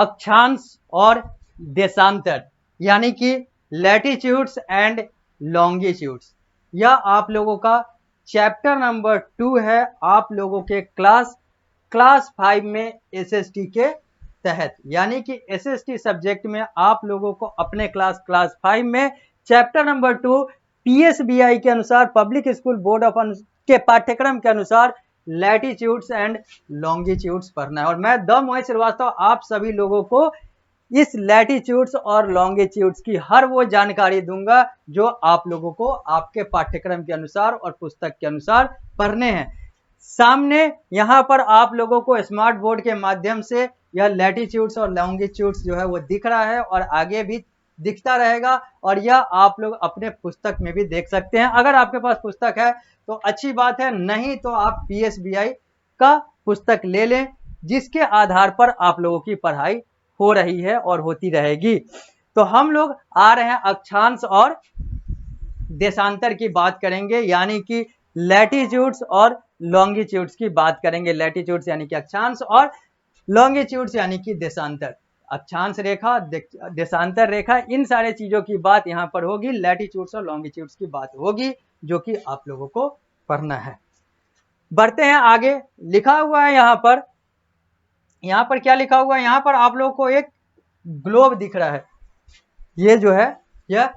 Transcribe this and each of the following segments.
अक्षांश और देशांतर, यानी कि लैटिट्यूड्स एंड लॉन्गिट्यूड्स। यह आप लोगों का चैप्टर नंबर 2 है, आप लोगों के क्लास 5 में एसएसटी के तहत, यानी कि एसएसटी सब्जेक्ट में आप लोगों को अपने क्लास 5 में चैप्टर नंबर 2 पीएसबीआई के अनुसार, पब्लिक स्कूल बोर्ड ऑफ के पाठ्यक्रम के अनुसार लैटिट्यूड्स एंड लॉन्गिट्यूड्स पढ़ना है। और मैं द मोहित श्रीवास्तव आप सभी लोगों को इस लैटिट्यूड्स और लॉन्गिट्यूड्स की हर वो जानकारी दूंगा जो आप लोगों को आपके पाठ्यक्रम के अनुसार और पुस्तक के अनुसार पढ़ने हैं। सामने यहाँ पर आप लोगों को स्मार्ट बोर्ड के माध्यम से यह लैटिट्यूड्स और लॉन्गिट्यूड्स जो है वो दिख रहा है और आगे भी दिखता रहेगा, और यह आप लोग अपने पुस्तक में भी देख सकते हैं। अगर आपके पास पुस्तक है तो अच्छी बात है, नहीं तो आप पीएसबीआई का पुस्तक ले लें, जिसके आधार पर आप लोगों की पढ़ाई हो रही है और होती रहेगी। तो हम लोग आ रहे हैं अक्षांश और देशांतर की बात करेंगे, यानी कि लैटिट्यूड्स और लॉन्गिट्यूड्स की बात करेंगे। लैटिट्यूड्स यानी कि अक्षांश और लॉन्गिट्यूड्स यानी कि देशांतर। अक्षांश रेखा, देशांतर रेखा, इन सारे चीजों की बात यहाँ पर होगी। लैटिट्यूड्स और लॉन्गिट्यूड्स की बात होगी जो कि आप लोगों को पढ़ना है। बढ़ते हैं आगे। लिखा हुआ है यहाँ पर क्या लिखा हुआ है? यहाँ पर आप लोगों को एक ग्लोब दिख रहा है। ये जो है यह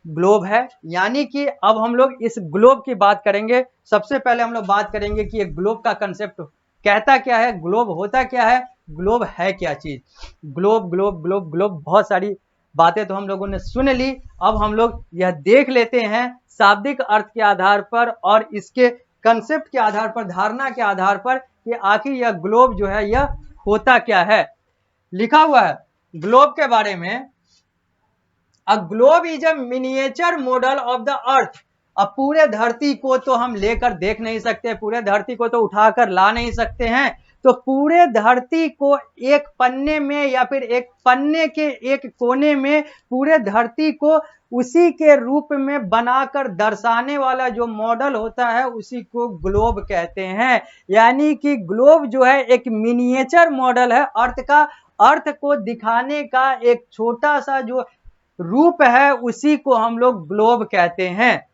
ग्लोब है, यानी कि अब हम लोग इस ग्लोब की बात करेंगे। सबसे पहले हम लोग बात करेंगे कि एक ग्लोब का कंसेप्ट कहता क्या है, ग्लोब होता क्या है, ग्लोब है क्या चीज। ग्लोब ग्लोब ग्लोब ग्लोब, बहुत सारी बातें तो हम लोगों ने सुन ली। अब हम लोग यह देख लेते हैं शाब्दिक अर्थ के आधार पर और इसके कंसेप्ट के आधार पर, धारणा के आधार पर, कि आखिर यह ग्लोब जो है यह होता क्या है। लिखा हुआ है ग्लोब के बारे में, a globe is a miniature model of the earth. अब पूरे धरती को तो हम लेकर देख नहीं सकते, पूरे धरती को तो उठाकर ला नहीं सकते हैं, तो पूरे धरती को एक पन्ने में या फिर एक पन्ने के एक कोने में पूरे धरती को उसी के रूप में बनाकर दर्शाने वाला जो मॉडल होता है उसी को ग्लोब कहते हैं। यानी कि ग्लोब जो है एक मिनिएचर मॉडल है अर्थ का, अर्थ को दिखाने का एक छोटा सा जो रूप है उसी को हम लोग ग्लोब कहते हैं।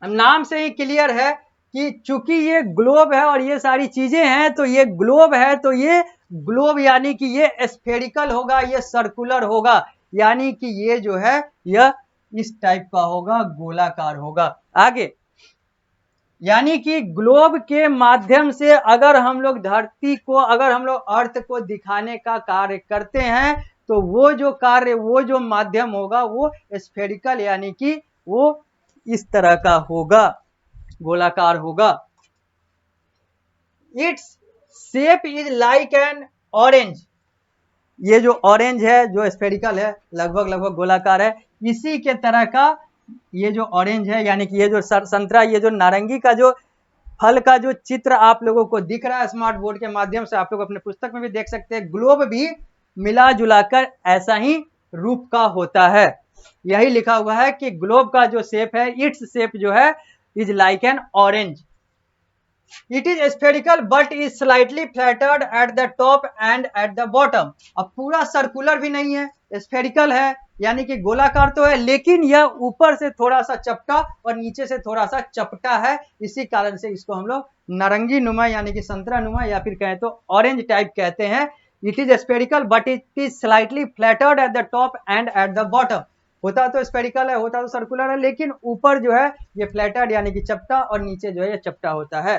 नाम से ही क्लियर है कि चूंकि ये ग्लोब है और ये सारी चीजें हैं, तो ये ग्लोब है, तो ये ग्लोब यानी कि ये स्फेरिकल होगा, ये सर्कुलर होगा, यानी कि ये जो है यह इस टाइप का होगा, गोलाकार होगा। आगे, यानी कि ग्लोब के माध्यम से अगर हम लोग धरती को, अगर हम लोग अर्थ को दिखाने का कार्य करते हैं, तो वो जो कार्य, वो जो माध्यम होगा वो स्फेरिकल यानी कि वो इस तरह का होगा, गोलाकार होगा। Its shape is like an orange. ये जो ऑरेंज है, जो स्फेरिकल है, लगभग गोलाकार है, इसी के तरह का ये जो ऑरेंज है, यानी कि ये जो संतरा, ये जो नारंगी का जो फल का जो चित्र आप लोगों को दिख रहा है स्मार्ट बोर्ड के माध्यम से, आप लोग अपने पुस्तक में भी देख सकते हैं। ग्लोब भी मिला जुलाकर ऐसा ही रूप का होता है। यही लिखा हुआ है कि ग्लोब का जो शेप है, इट्स शेप जो है is like an orange. It is spherical but is slightly flattered at the top and at the bottom. अब पूरा सर्कुलर भी नहीं है, स्फेरिकल है, यानी कि गोलाकार तो है, लेकिन यह ऊपर से थोड़ा सा चपटा और नीचे से थोड़ा सा चपटा है। इसी कारण से इसको हम लोग नारंगी नुमा यानी कि संतरा नुमा या फिर कहें तो ऑरेंज टाइप कहते हैं। It is spherical but it is slightly flattered at the top and at the bottom. होता तो स्फेरिकल है, होता तो सर्कुलर है, लेकिन ऊपर जो है ये फ्लैटर्ड यानी कि चपटा और नीचे जो है ये चपटा होता है।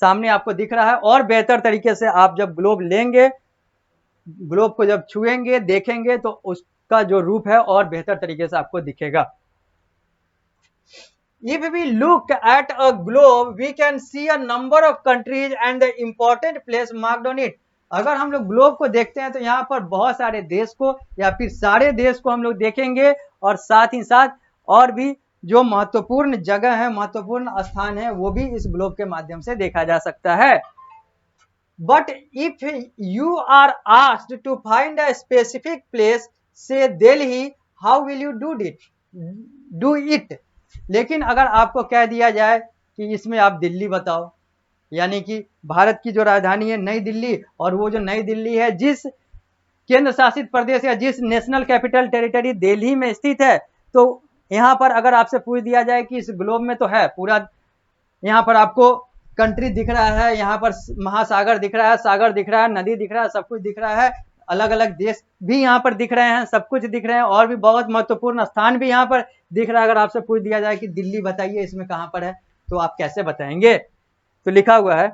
सामने आपको दिख रहा है। और बेहतर तरीके से आप जब ग्लोब लेंगे, ग्लोब को जब छुएंगे, देखेंगे, तो उसका जो रूप है और बेहतर तरीके से आपको दिखेगा। If we look at a globe, we can see a number of countries and the important place marked on it. अगर हम लोग ग्लोब को देखते हैं तो यहाँ पर बहुत सारे देश को या फिर सारे देश को हम लोग देखेंगे, और साथ ही साथ और भी जो महत्वपूर्ण जगह है, महत्वपूर्ण स्थान है, वो भी इस ग्लोब के माध्यम से देखा जा सकता है। But if you are asked to find a specific place, say Delhi, how will you do it? लेकिन अगर आपको कह दिया जाए कि इसमें आप दिल्ली बताओ यानी कि भारत की जो राजधानी है नई दिल्ली, और वो जो नई दिल्ली है जिस केंद्र शासित प्रदेश या जिस नेशनल कैपिटल टेरिटरी दिल्ली में स्थित है, तो यहाँ पर अगर आपसे पूछ दिया जाए कि इस ग्लोब में तो है पूरा, यहाँ पर आपको कंट्री दिख रहा है, यहाँ पर महासागर दिख रहा है, सागर दिख रहा है, नदी दिख रहा है, सब कुछ दिख रहा है, अलग अलग देश भी यहाँ पर दिख रहे हैं, सब कुछ दिख रहे हैं, और भी बहुत महत्वपूर्ण स्थान भी यहाँ पर दिख रहा है। अगर आपसे पूछ दिया जाए कि दिल्ली बताइए इसमें कहाँ पर है, तो आप कैसे बताएंगे? तो लिखा हुआ है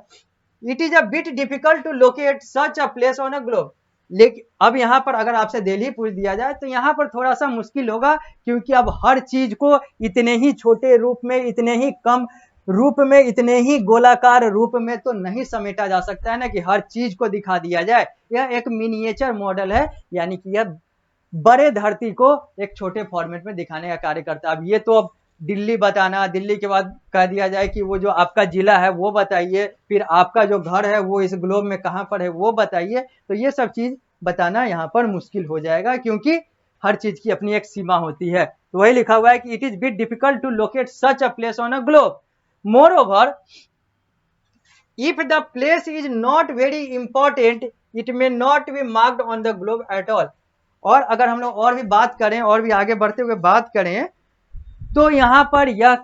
it is a bit difficult to locate such a place on a globe. लेकिन अब यहाँ पर अगर आपसे दिल्ली पूछ दिया जाए तो यहाँ पर थोड़ा सा मुश्किल होगा, क्योंकि अब हर चीज को इतने ही छोटे रूप में, इतने ही कम रूप में, इतने ही गोलाकार रूप में तो नहीं समेटा जा सकता है ना कि हर चीज को दिखा दिया जाए। यह एक मिनिएचर मॉडल है, यानी कि यह बड़े धरती को एक छोटे फॉर्मेट में दिखाने का कार्य करता है। अब ये तो अब दिल्ली बताना, दिल्ली के बाद कह दिया जाए कि वो जो आपका जिला है वो बताइए, फिर आपका जो घर है वो इस ग्लोब में कहाँ पर है वो बताइए, तो ये सब चीज बताना यहाँ पर मुश्किल हो जाएगा, क्योंकि हर चीज की अपनी एक सीमा होती है। तो वही लिखा हुआ है कि it is bit difficult to locate such a place on a globe. Moreover if the place is not very important it may not be marked on the globe at all। और अगर हम लोग और भी बात करें, और भी आगे बढ़ते हुए बात करें, तो यहाँ पर यह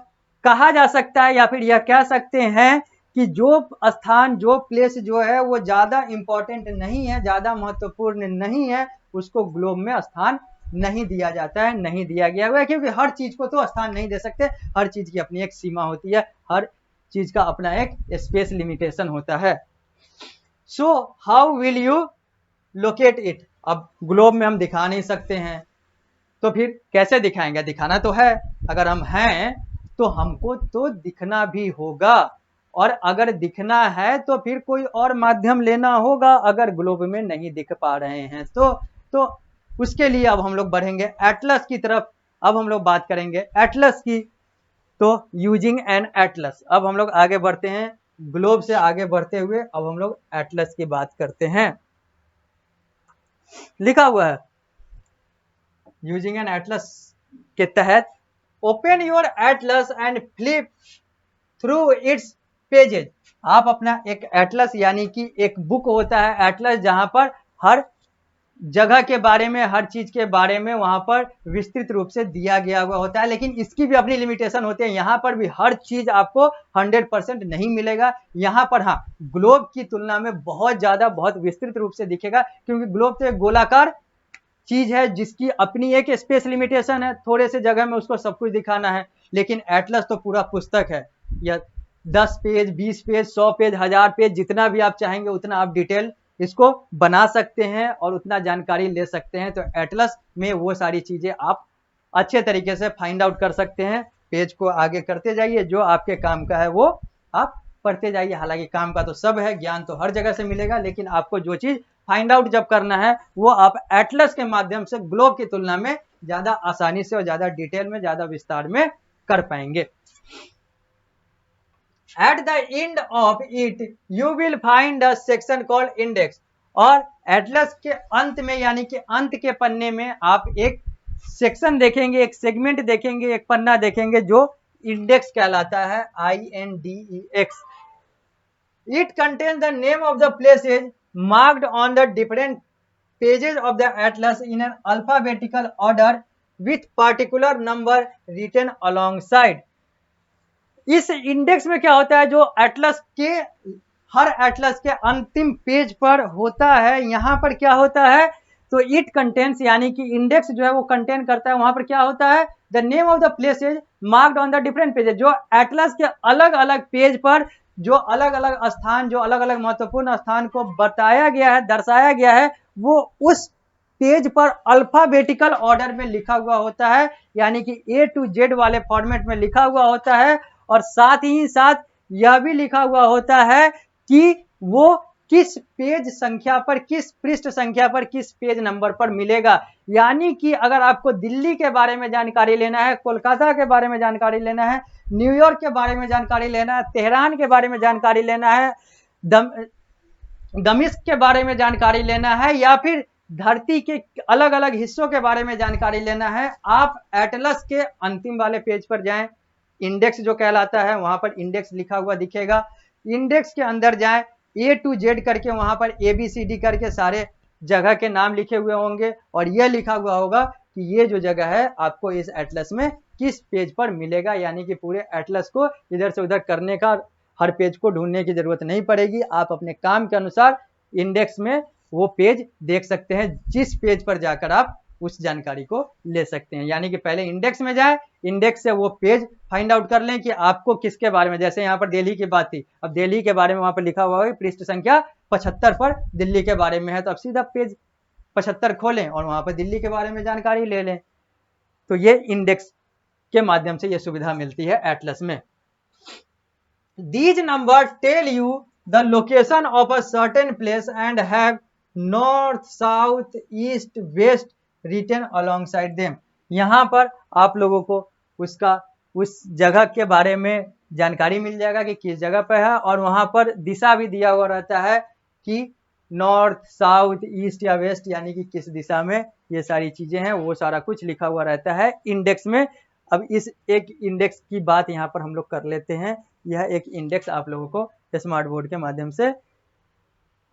कहा जा सकता है या फिर यह कह सकते हैं कि जो स्थान, जो प्लेस जो है वो ज्यादा इंपॉर्टेंट नहीं है, ज्यादा महत्वपूर्ण नहीं है, उसको ग्लोब में स्थान नहीं दिया जाता है, नहीं दिया गया हुआ है, क्योंकि हर चीज को तो स्थान नहीं दे सकते, हर चीज की अपनी एक सीमा होती है, हर चीज का अपना एक स्पेस लिमिटेशन होता है। So how will you locate it? अब ग्लोब में हम दिखा नहीं सकते हैं, तो फिर कैसे दिखाएंगे? दिखाना तो है, अगर हम हैं तो हमको तो दिखना भी होगा, और अगर दिखना है तो फिर कोई और माध्यम लेना होगा, अगर ग्लोब में नहीं दिख पा रहे हैं तो उसके लिए अब हम लोग बढ़ेंगे एटलस की तरफ। अब हम लोग बात करेंगे एटलस की, तो यूजिंग एन एटलस। अब हम लोग आगे बढ़ते हैं, ग्लोब से आगे बढ़ते हुए अब हम लोग एटलस की बात करते हैं। लिखा हुआ है यूजिंग एन एटलस के तहत open your Atlas and flip through it's pages. आप अपना एक एटलस, यानी कि एक बुक होता है एटलस, जहां पर हर जगह के बारे में, हर चीज के बारे में वहां पर विस्तृत रूप से दिया गया हुआ होता है, लेकिन इसकी भी अपनी लिमिटेशन होती है। यहाँ पर भी हर चीज आपको 100% नहीं मिलेगा। यहाँ पर हाँ, ग्लोब की तुलना में बहुत ज्यादा, बहुत विस्तृत रूप से दिखेगा, क्योंकि ग्लोब तो एक गोलाकार चीज है जिसकी अपनी एक स्पेस लिमिटेशन है, थोड़े से जगह में उसको सब कुछ दिखाना है। लेकिन एटलस तो पूरा पुस्तक है, या 10 पेज, 20 पेज, 100 पेज, 1000 पेज, जितना भी आप चाहेंगे उतना आप डिटेल इसको बना सकते हैं और उतना जानकारी ले सकते हैं। तो एटलस में वो सारी चीजें आप अच्छे तरीके से फाइंड आउट कर सकते हैं। पेज को आगे करते जाइए, जो आपके काम का है वो आप पढ़ते जाइए। हालांकि काम का तो सब है, ज्ञान तो हर जगह से मिलेगा, लेकिन आपको जो चीज फाइंड आउट जब करना है वो आप एटलस के माध्यम से ग्लोब की तुलना में ज्यादा आसानी से और ज्यादा डिटेल में, ज्यादा विस्तार में कर पाएंगे। At the end of it you will find a section called index। और एटलस के अंत में, यानी कि अंत के पन्ने में आप एक सेक्शन देखेंगे, एक सेगमेंट देखेंगे, एक पन्ना देखेंगे जो इंडेक्स कहलाता है, INDEX। It contains the name of the places marked on the different pages of the atlas in an alphabetical order with particular number written alongside। इस इंडेक्स में क्या होता है, जो एटलस के, हर एटलस के अंतिम पेज पर होता है, यहाँ पर क्या होता है, तो इट कंटेन्स, यानी कि इंडेक्स जो है वो कंटेन करता है, वहां पर क्या होता है, the name of the places marked on the different pages. जो एटलस के अलग अलग पेज पर जो अलग अलग स्थान, जो अलग अलग महत्वपूर्ण स्थान को बताया गया है, दर्शाया गया है, वो उस पेज पर अल्फाबेटिकल ऑर्डर में लिखा हुआ होता है, यानी कि A to Z वाले फॉर्मेट में लिखा हुआ होता है। और साथ ही साथ यह भी लिखा हुआ होता है कि वो किस पेज संख्या पर, किस पृष्ठ संख्या पर, किस पेज नंबर पर मिलेगा। यानी कि अगर आपको दिल्ली के बारे में जानकारी लेना है, कोलकाता के बारे में जानकारी लेना है, न्यूयॉर्क के बारे में जानकारी लेना है, तेहरान के बारे में जानकारी लेना है, दमिश्क के बारे में जानकारी लेना है, या फिर धरती के अलग अलग हिस्सों के बारे में जानकारी लेना है, आप एटलस के अंतिम वाले पेज पर जाएं, इंडेक्स जो कहलाता है, वहां पर इंडेक्स लिखा हुआ दिखेगा। इंडेक्स के अंदर जाएं, A to Z करके वहां पर ABCD करके सारे जगह के नाम लिखे हुए होंगे और यह लिखा हुआ होगा कि ये जो जगह है आपको इस एटलस में किस पेज पर मिलेगा, यानी कि पूरे एटलस को इधर से उधर करने का, हर पेज को ढूंढने की जरूरत नहीं पड़ेगी। आप अपने काम के अनुसार इंडेक्स में वो पेज देख सकते हैं, जिस पेज पर जाकर आप उस जानकारी को ले सकते हैं। यानी कि पहले इंडेक्स में जाए, इंडेक्स से वो पेज फाइंड आउट कर लें कि आपको किसके बारे में, जैसे यहाँ पर दिल्ली की बात थी, अब दिल्ली के बारे में वहां पर लिखा हुआ है पृष्ठ संख्या 75 पर दिल्ली के बारे में है, तो अब सीधा पेज 75 खोलें और वहां पर दिल्ली के बारे में जानकारी ले लें। तो ये इंडेक्स के माध्यम से ये सुविधा मिलती है एटलस में। These numbers tell you the location of a certain place and have north, south, east, west written alongside them. यहाँ पर आप लोगों को उसका उस जगह के बारे में जानकारी मिल जाएगा कि किस जगह पर है, और वहां पर दिशा भी दिया हुआ रहता है कि नॉर्थ, साउथ, ईस्ट या वेस्ट, यानी कि किस दिशा में ये सारी चीजें हैं, वो सारा कुछ लिखा हुआ रहता है इंडेक्स में। अब इस एक इंडेक्स की बात यहाँ पर हम लोग कर लेते हैं। यह एक इंडेक्स आप लोगों को स्मार्ट बोर्ड के माध्यम से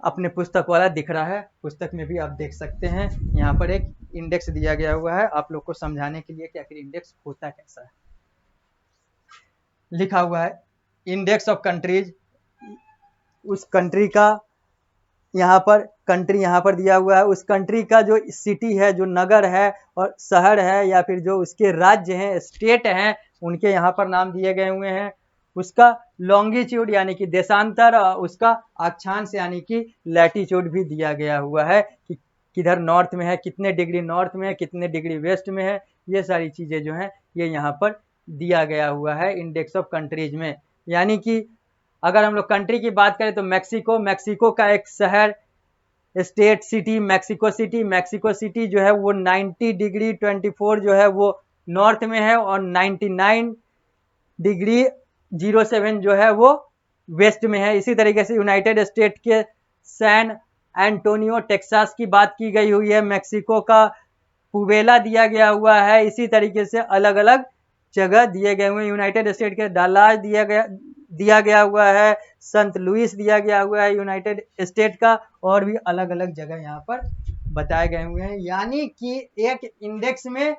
अपने पुस्तक वाला दिख रहा है, पुस्तक में भी आप देख सकते हैं। यहाँ पर एक इंडेक्स दिया गया हुआ है आप लोग को समझाने के लिए कि आखिर इंडेक्स होता कैसा है। लिखा हुआ है इंडेक्स ऑफ कंट्रीज, उस कंट्री का यहाँ पर कंट्री यहाँ पर दिया हुआ है, उस कंट्री का जो सिटी है, जो नगर है और शहर है, या फिर जो उसके राज्य हैं, स्टेट हैं, उनके यहाँ पर नाम दिए गए हुए हैं। उसका लॉन्गिट्यूड यानी कि देशांतर, उसका अक्षांश यानी कि लैटिट्यूड भी दिया गया हुआ है कि किधर नॉर्थ में है, कितने डिग्री नॉर्थ में है, कितने डिग्री वेस्ट में है, ये सारी चीजें जो हैं ये यहाँ पर दिया गया हुआ है इंडेक्स ऑफ कंट्रीज में। यानी कि अगर हम लोग कंट्री की बात करें तो मैक्सिको, मैक्सिको का एक शहर, state, city Mexico city, Mexico city जो है वो 90 डिग्री 24 जो है वो नॉर्थ में है और 99 डिग्री 07 जो है वो वेस्ट में है। इसी तरीके से यूनाइटेड स्टेट के सैन एंटोनियो टेक्सास की बात की गई हुई है, मैक्सिको का पुवेला दिया गया हुआ है। इसी तरीके से अलग अलग जगह दिए गए हुए हैं। यूनाइटेड स्टेट के डलास दिया गया हुआ है, संत लुइस दिया गया हुआ है यूनाइटेड स्टेट का, और भी अलग अलग जगह यहाँ पर बताए गए हुए हैं। यानी कि एक इंडेक्स में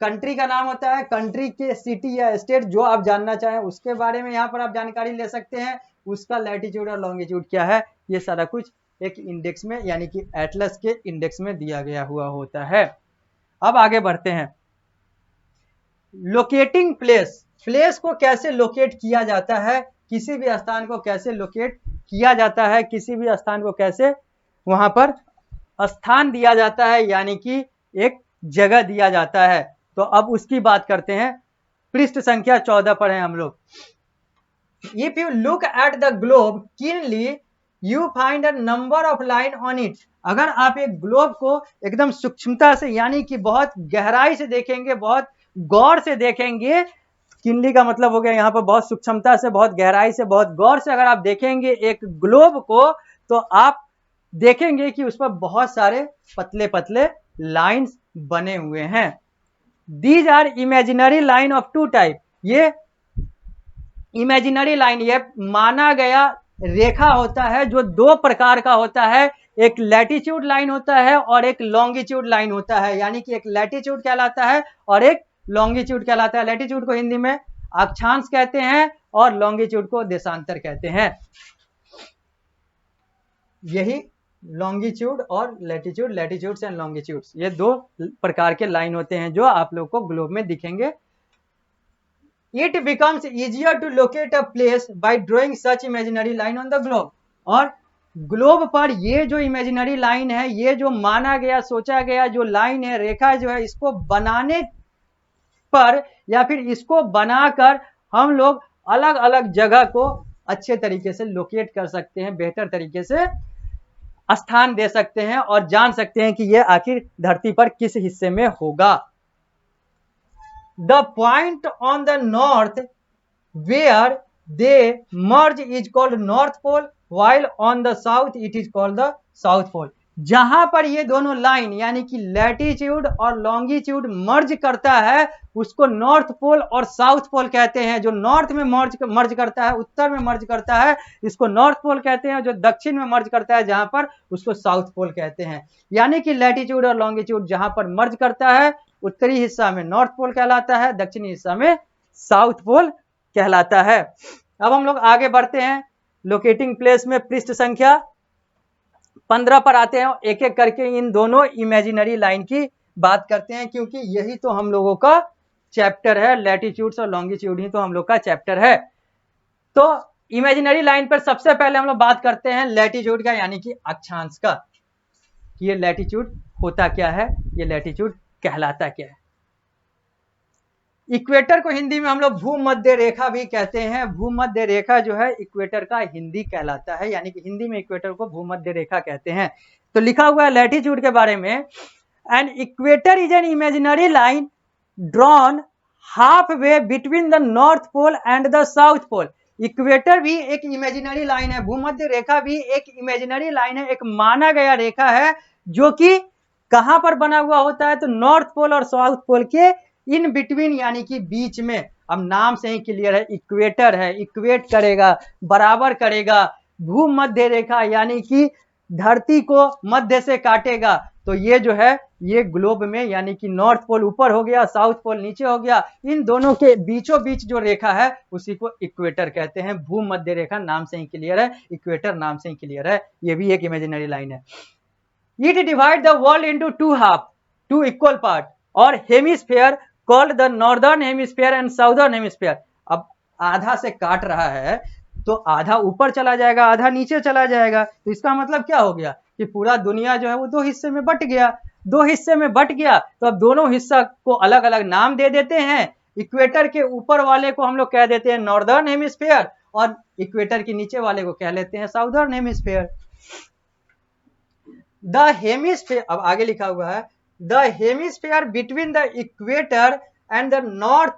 कंट्री का नाम होता है, कंट्री के सिटी या स्टेट जो आप जानना चाहें उसके बारे में यहाँ पर आप जानकारी ले सकते हैं, उसका लैटिट्यूड और लॉन्गिट्यूड क्या है, ये सारा कुछ एक इंडेक्स में यानी कि एटलस के इंडेक्स में दिया गया हुआ होता है। अब आगे बढ़ते हैं। लोकेटिंग प्लेस, प्लेस को कैसे लोकेट किया जाता है, किसी भी स्थान को कैसे लोकेट किया जाता है, किसी भी स्थान को कैसे वहां पर स्थान दिया जाता है, यानी कि एक जगह दिया जाता है। तो अब उसकी बात करते हैं। पृष्ठ संख्या 14 पर है हम लोग। If you look at the globe keenly you find a number of line on it. अगर आप एक ग्लोब को एकदम सूक्ष्मता से यानी कि बहुत गहराई से देखेंगे, बहुत गौर से देखेंगे, किनली का मतलब हो गया यहाँ पर बहुत सूक्ष्मता से, बहुत गहराई से, बहुत गौर से अगर आप देखेंगे एक ग्लोब को, तो आप देखेंगे कि उस पर बहुत सारे पतले पतले लाइंस बने हुए हैं। These are imaginary line of two type. ये इमेजिनरी लाइन, ये माना गया रेखा होता है जो दो प्रकार का होता है, एक लैटिट्यूड लाइन होता है और एक लॉन्गिट्यूड लाइन होता है। यानी कि एक लैटिट्यूड कहलाता है और एक लॉन्गिट्यूड कहलाता है। लैटिट्यूड को हिंदी में अक्षांश कहते हैं और लॉन्गिट्यूड को देशांतर कहते हैं। यही लॉन्गिट्यूड और लैटिट्यूड, लैटिट्यूड्स एंड लॉन्गिट्यूड्स, ये दो प्रकार के लाइन होते हैं जो आप लोग को ग्लोब में दिखेंगे। It becomes easier to locate a place by drawing such imaginary line on the globe। और ग्लोब पर ये जो इमेजिनरी लाइन है, ये जो माना गया, सोचा गया जो लाइन है, रेखा जो है, इसको बनाने पर या फिर इसको बनाकर हम लोग अलग अलग जगह को अच्छे तरीके से लोकेट कर सकते हैं, बेहतर तरीके से स्थान दे सकते हैं और जान सकते हैं कि ये आखिर धरती पर किस हिस्से में होगा। The point on the north where they merge is called North Pole, while on the south it is called the South Pole। जहां पर ये दोनों लाइन यानी कि लैटिट्यूड और लॉन्गिट्यूड मर्ज करता है उसको नॉर्थ पोल और साउथ पोल कहते हैं। जो नॉर्थ में मर्ज करता है, उत्तर में मर्ज करता है, इसको नॉर्थ पोल कहते हैं। जो दक्षिण में मर्ज करता है जहां पर, उसको साउथ पोल कहते हैं। यानी कि लैटिट्यूड और लॉन्गिट्यूड जहां पर मर्ज करता है, उत्तरी हिस्सा में नॉर्थ पोल कहलाता है, दक्षिणी हिस्सा में साउथ पोल कहलाता है। अब हम लोग आगे बढ़ते हैं। लोकेटिंग प्लेस में पृष्ठ संख्या 15 पर आते हैं। एक एक करके इन दोनों इमेजिनरी लाइन की बात करते हैं, क्योंकि यही तो हम लोगों का चैप्टर है। लैटिट्यूड्स और लॉन्गिट्यूड ही तो हम लोग का चैप्टर है। तो इमेजिनरी लाइन पर सबसे पहले हम लोग बात करते हैं लैटिट्यूड का, यानी कि अक्षांश का। ये लैटिट्यूड होता क्या है, ये लैटिट्यूड कहलाता क्या है। इक्वेटर को हिंदी में हम लोग भूमध्य रेखा भी कहते हैं। भूमध्य रेखा जो है इक्वेटर का हिंदी कहलाता है, यानी कि हिंदी में इक्वेटर को भूमध्य रेखा कहते हैं। तो लिखा हुआ है लैटिट्यूड के बारे में, an equator is an imaginary line drawn half way between the North Pole and the South Pole. Equator भी एक इमेजिनरी लाइन है, भूमध्य रेखा भी एक इमेजिनरी लाइन है, एक माना गया रेखा है, जो कि कहां पर बना हुआ होता है, तो नॉर्थ पोल और साउथ पोल के इन बिटवीन, यानी कि बीच में। अब नाम से ही क्लियर है, इक्वेटर है, इक्वेट करेगा, बराबर करेगा। भूमध्य रेखा यानी कि धरती को मध्य से काटेगा। तो ये जो है ये ग्लोब में, यानी कि नॉर्थ पोल ऊपर हो गया, साउथ पोल नीचे हो गया, इन दोनों के बीचों बीच जो रेखा है उसी को इक्वेटर कहते हैं। भूमध्य रेखा नाम से ही क्लियर है, इक्वेटर नाम से ही क्लियर है, ये भी एक इमेजिनरी लाइन है। It divide the world into two half, two equal part और hemisphere called the northern hemisphere and southern hemisphere. अब आधा से काट रहा है तो आधा ऊपर चला जाएगा, आधा नीचे चला जाएगा। तो इसका मतलब क्या हो गया कि पूरा दुनिया जो है वो दो हिस्से में बट गया। दो हिस्से में बट गया तो अब दोनों हिस्सा को अलग अलग नाम दे देते हैं। इक्वेटर के ऊपर वाले को हम लोग कह देते हैं नॉर्दर्न हेमिस्फीयर और इक्वेटर के नीचे वाले को कह लेते हैं साउदर्न हेमिस्फीयर। द हेमिस्फीयर, अब आगे लिखा हुआ है, the hemisphere between the equator and the North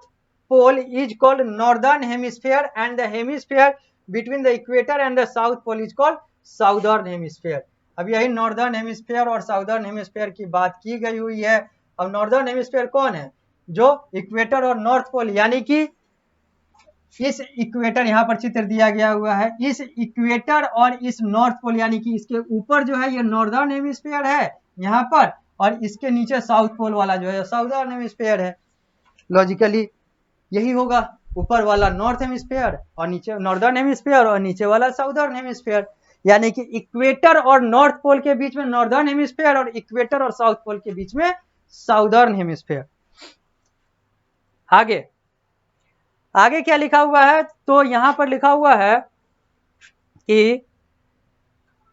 Pole is called northern hemisphere and the hemisphere between the equator and the South Pole is called southern hemisphere. अब यही northern hemisphere और southern hemisphere की बात की गई हुई है। अब नॉर्दर्न हेमिस्फीयर कौन है, जो इक्वेटर और नॉर्थ पोल, यानी कि इस इक्वेटर, यहाँ पर चित्र दिया गया हुआ है, इस इक्वेटर और इस नॉर्थ पोल, यानी कि इसके ऊपर जो है ये नॉर्दर्न हेमिस्फीयर है यहाँ पर, और इसके नीचे साउथ पोल वाला जो है साउदर्न हेमिस्फीयर है। लॉजिकली यही होगा, ऊपर वाला नॉर्थ हेमिस्फीयर और नीचे नॉर्दर्न हेमिस्फीयर और नीचे वाला साउदर्न हेमिस्फीयर। यानी कि इक्वेटर और नॉर्थ पोल के बीच में नॉर्दर्न हेमिस्फीयर और इक्वेटर और साउथ पोल के बीच में साउदर्न हेमिस्फीयर। आगे आगे क्या लिखा हुआ है, तो यहां पर लिखा हुआ है कि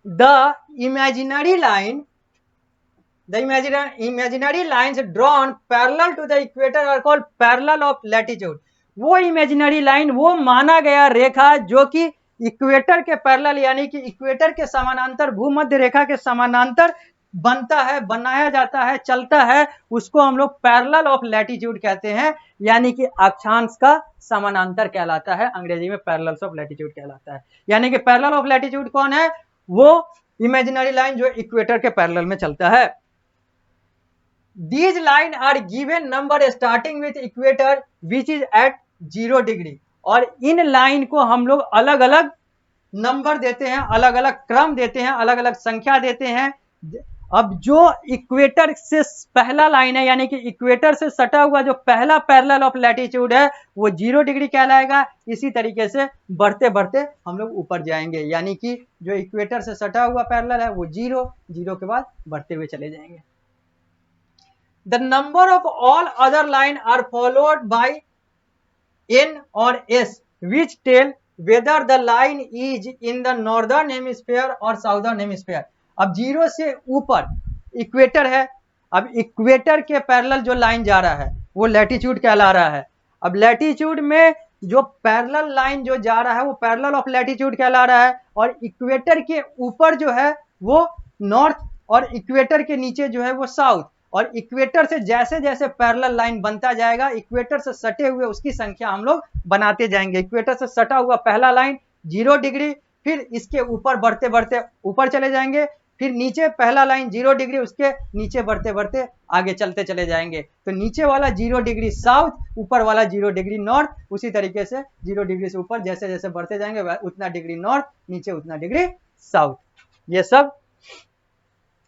the imaginary line, the imaginary lines drawn parallel to the equator are called parallel of latitude। वो इमेजिनरी लाइन, वो माना गया रेखा जो कि इक्वेटर के पैरेलल, यानी कि इक्वेटर के समानांतर, भूमध्य रेखा के समानांतर बनता है, बनाया जाता है, चलता है, उसको हम लोग पैरेलल ऑफ लैटिट्यूड कहते हैं, यानी कि अक्षांश का समानांतर कहलाता है। अंग्रेजी में पैरेलल्स ऑफ लैटिट्यूड कहलाता है। यानी कि पैरेलल ऑफ लैटिट्यूड कौन है, वो इमेजिनरी लाइन जो इक्वेटर के पैरेलल में चलता है। These lines are given number starting with equator which is at 0 degree, और इन लाइन को हम लोग अलग अलग नंबर देते हैं, अलग अलग क्रम देते हैं, अलग अलग संख्या देते हैं। अब जो इक्वेटर से पहला लाइन है, यानी कि इक्वेटर से सटा हुआ जो पहला पैरेलल ऑफ लैटिट्यूड है वो 0 डिग्री कहलाएगा। इसी तरीके से बढ़ते बढ़ते हम लोग ऊपर जाएंगे, यानी कि जो इक्वेटर से सटा हुआ पैरेलल है वो 0, 0 के बाद बढ़ते हुए चले जाएंगे। The number of all other line are followed by N or S, which tell whether the line is in the northern hemisphere or southern hemisphere। अब 0 से ऊपर इक्वेटर है, अब इक्वेटर के पैरेलल जो लाइन जा रहा है वो लैटिट्यूड कहला रहा है। अब लैटिट्यूड में जो पैरेलल लाइन जो जा रहा है वो पैरेलल ऑफ लैटिट्यूड कहला रहा है, और इक्वेटर के ऊपर जो है वो नॉर्थ और इक्वेटर के नीचे जो है वो साउथ। और इक्वेटर से जैसे जैसे पैरेलल लाइन बनता जाएगा, इक्वेटर से सटे हुए उसकी संख्या हम लोग बनाते जाएंगे। इक्वेटर से सटा हुआ पहला लाइन 0 डिग्री, फिर इसके ऊपर बढ़ते बढ़ते ऊपर चले जाएंगे, फिर नीचे पहला लाइन 0 डिग्री, उसके नीचे बढ़ते बढ़ते आगे चलते चले जाएंगे। तो नीचे वाला 0 डिग्री साउथ, ऊपर वाला 0 डिग्री नॉर्थ, उसी तरीके से 0 डिग्री से ऊपर जैसे जैसे बढ़ते जाएंगे उतना डिग्री नॉर्थ, नीचे उतना डिग्री साउथ। ये सब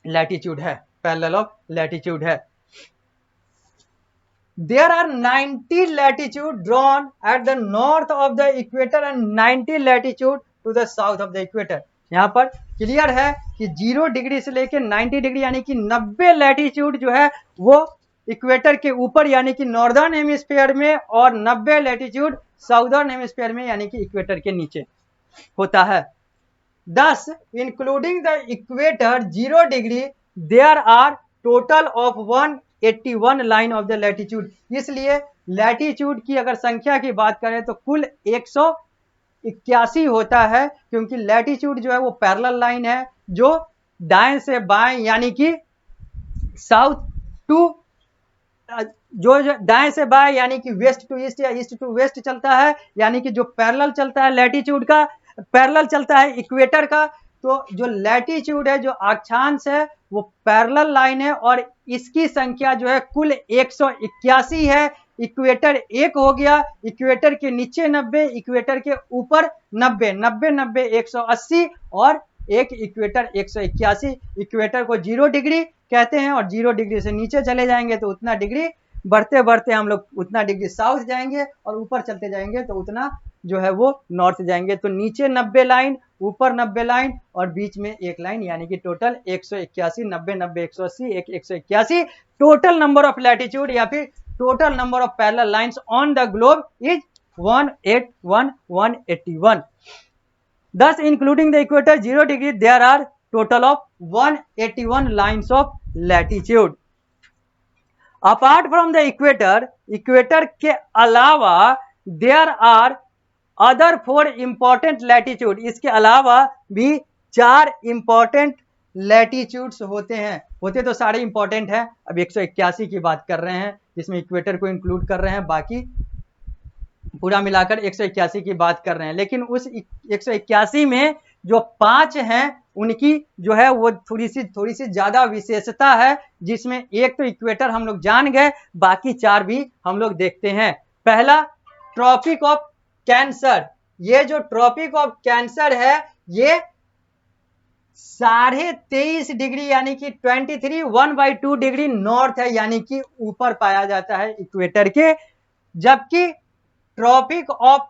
लैटिट्यूड है, पैरेलल ऑफ लैटिट्यूड है। There are 90 latitude drawn at the north of the equator and 90 latitude to the south of the equator। यहाँ पर क्लियर है कि 0 डिग्री से लेकर 90 डिग्री यानी कि 90 लैटिट्यूड जो है वो इक्वेटर के ऊपर यानी कि नॉर्दर्न हेमिस्फीयर में, और 90 लैटिट्यूड साउदर्न हेमिस्फीयर में यानी कि इक्वेटर के नीचे होता है। Thus, including the equator 0 degree, there are total of 181 line of the latitude. इसलिए लैटिट्यूड की अगर संख्या की बात करें तो कुल 181 होता है, क्योंकि लैटिट्यूड जो है वो पैरेलल लाइन है जो दाएं से बाएं यानी कि साउथ टू, जो दाएं से बाएं यानी कि वेस्ट टू ईस्ट या ईस्ट टू वेस्ट चलता है, यानी कि जो पैरेलल चलता है लैटिट्यूड का, पैरेलल चलता है इक्वेटर का। तो जो लैटिट्यूड है, जो अक्षांश है, वो पैरेलल लाइन है और इसकी संख्या जो है कुल 181 है। इक्वेटर एक हो गया, इक्वेटर के नीचे 90, इक्वेटर के ऊपर 90, 90 90 180 और एक इक्वेटर 181। इक्वेटर को 0 डिग्री कहते हैं और 0 डिग्री से नीचे चले जाएंगे तो उतना डिग्री बढ़ते बढ़ते हम लोग उतना डिग्री साउथ जाएंगे और ऊपर चलते जाएंगे तो उतना जो है वो नॉर्थ जाएंगे। तो नीचे 90 लाइन, ऊपर 90 लाइन और बीच में एक लाइन, यानी कि total 181, 90 90 180 181। Total number of latitude या फिर total number of parallel lines on the globe is 181। Thus, including the equator 0 degree, there are total of 181 lines of latitude. Apart from the equator, equator के अलावा there are other 4 important latitude। इसके अलावा भी 4 important latitudes होते हैं। होते तो सारे important हैं, अब 181 की बात कर रहे हैं जिसमें इक्वेटर को इंक्लूड कर रहे हैं, बाकी पूरा मिलाकर 181 की बात कर रहे हैं। लेकिन उस 181 में जो 5 हैं उनकी जो है वो थोड़ी सी ज्यादा विशेषता है, जिसमें एक तो इक्वेटर हम लोग जान गए, बाकी 4 भी हम लोग देखते हैं। पहला ट्रॉपिक ऑफ कैंसर। ये जो ट्रॉपिक ऑफ कैंसर है ये 23.5 डिग्री यानी कि 23 1/2 डिग्री नॉर्थ है, यानी कि ऊपर पाया जाता है इक्वेटर के। जबकि ट्रॉपिक ऑफ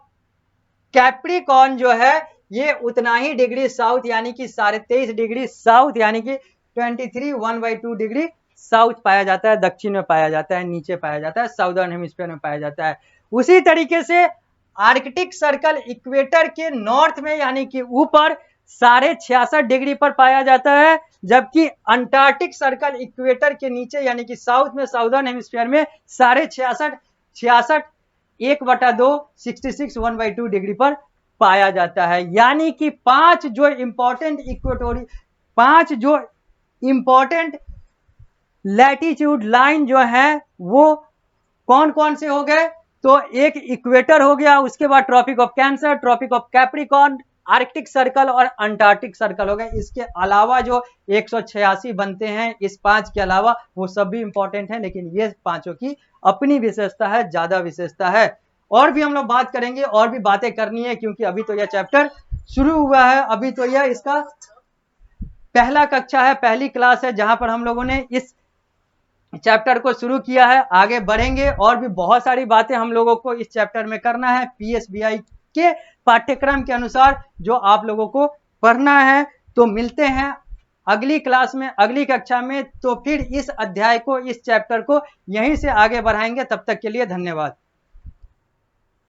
कैप्रिकॉर्न जो है ये उतना ही डिग्री साउथ यानी कि 23.5 डिग्री साउथ यानी कि 23 1/2 डिग्री साउथ पाया जाता है, दक्षिण में पाया जाता है, नीचे पाया जाता है, साउदर्न हेमिस्फीयर में पाया जाता है। उसी तरीके से आर्कटिक सर्कल इक्वेटर के नॉर्थ में यानी कि ऊपर 66.5 डिग्री पर पाया जाता है, जबकि अंटार्कटिक सर्कल इक्वेटर के नीचे यानी कि साउथ में, साउदर्न हेमिस्फीयर में 66.5 1/2 66 1/2 डिग्री पर पाया जाता है। यानी कि 5 जो इंपॉर्टेंट लैटिट्यूड लाइन जो है वो कौन कौन से हो गए? तो एक इक्वेटर हो गया, उसके बाद Tropic of Cancer, Tropic of Capricorn, Arctic Circle और अंटार्कटिक सर्कल हो गए। इसके अलावा जो 186 बनते हैं इस 5 के अलावा, वो सब भी इंपॉर्टेंट है, लेकिन ये पांचों की अपनी विशेषता है, ज्यादा विशेषता है। और भी हम लोग बात करेंगे, और भी बातें करनी है, क्योंकि अभी तो यह चैप्टर शुरू हुआ है, अभी तो यह इसका पहला कक्षा है, पहली क्लास है, जहां पर हम लोगों ने इस चैप्टर को शुरू किया है। आगे बढ़ेंगे और भी बहुत सारी बातें हम लोगों को इस चैप्टर में करना है, पीएसबीआई के पाठ्यक्रम के अनुसार जो आप लोगों को पढ़ना है। तो मिलते हैं अगली क्लास में, अगली कक्षा में, तो फिर इस अध्याय को, इस चैप्टर को यहीं से आगे बढ़ाएंगे। तब तक के लिए धन्यवाद।